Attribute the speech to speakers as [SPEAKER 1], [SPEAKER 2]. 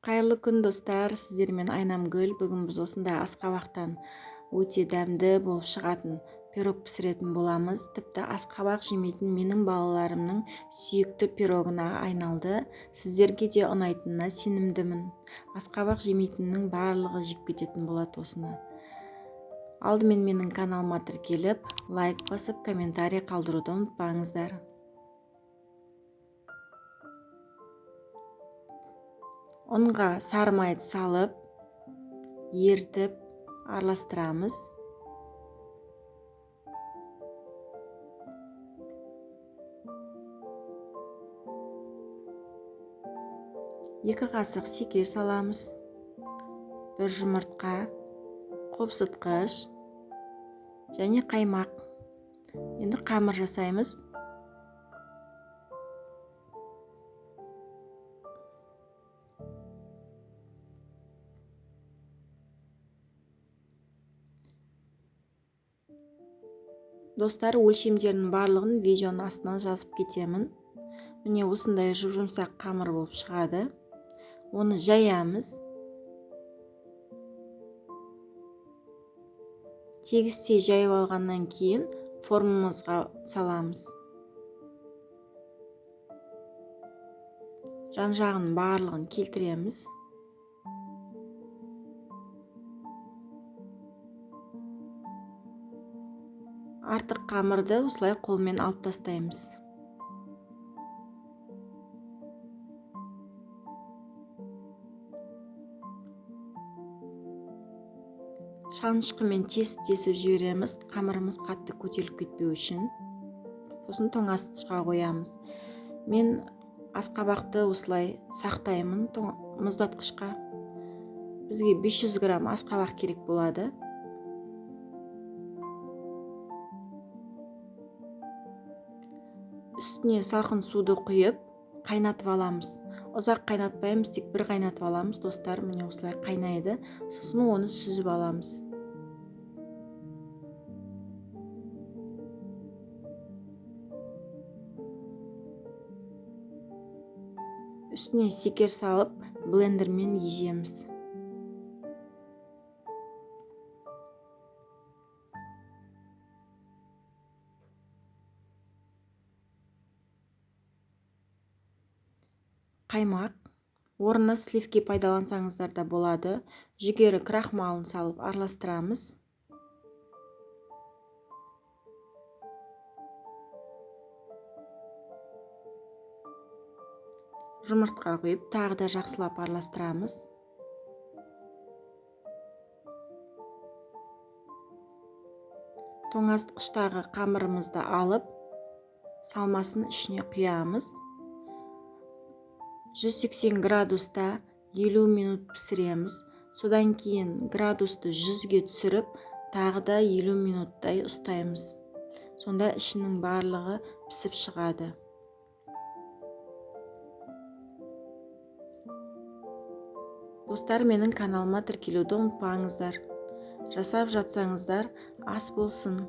[SPEAKER 1] Қайырлы күн достар, сіздермен Айнамгүл. Бүгін біз осындай асқабақтан өте дәмді болып шығатын пирог пісіретін боламыз. Тіпті асқабақ жемейтін менің балаларымның сүйікті пирогына айналды. Сіздерге де ұнайтынына сенімдімін. Асқабақ жемейтіннің барлығы жеп кететін болады осыны. Алдымен менің каналыма тіркеліп, лайк басып, комментарий қалдыруды ұмытпаңыздар. Ұнға сары майды салып, ертіп, араластырамыз. Екі қасық секер саламыз. Бір жұмыртқа, қопсытқыш және қаймақ. Енді қамыр жасаймыз. Достар, өлшемдерінің барлығын видеоның астына жазып кетемін. Міне осындай жұмсақ қамыр болып шығады. Оны жаямыз. Тегістей жайып алғаннан кейін формамызға саламыз. Жан-жағын барлығын келтіреміз. Артық қамырды осылай қолмен алып тастаймыз. Шанышқымен тесіп жібереміз, қамырымыз қатты көтеріліп кетпеу үшін. Сосын тоңазытқышқа қоямыз. Мен асқабақты осылай сақтаймын мұздатқышқа. Бізге 500 грамм асқабақ керек болады. Үстіне салқын суды құйып, қайнатып аламыз. Ұзақ қайнатпаймыз, тек бір қайнатып аламыз. Достар, міне осылай қайнайды. Сосын оны сүзіп аламыз. Үстіне секер салып, блендермен еземіз. Қаймақ. Орнына сливки пайдалансаңыздар да болады. Жүгері крахмалын салып араластырамыз. Жұмыртқа құйып, тағы да жақсылап араластырамыз. Тоңазытқыштағы қамырымызды алып, салмасын ішіне құямыз. 180 градуста 50 минут пісіреміз. Содан кейін градусты 100-ге түсіріп, тағы да 50 минуттай ұстаймыз. Сонда ішінің барлығы пісіп шығады. Достар, менің каналыма тіркелуді ұмытпаңыздар. Жасап жатсаңыздар, ас болсын.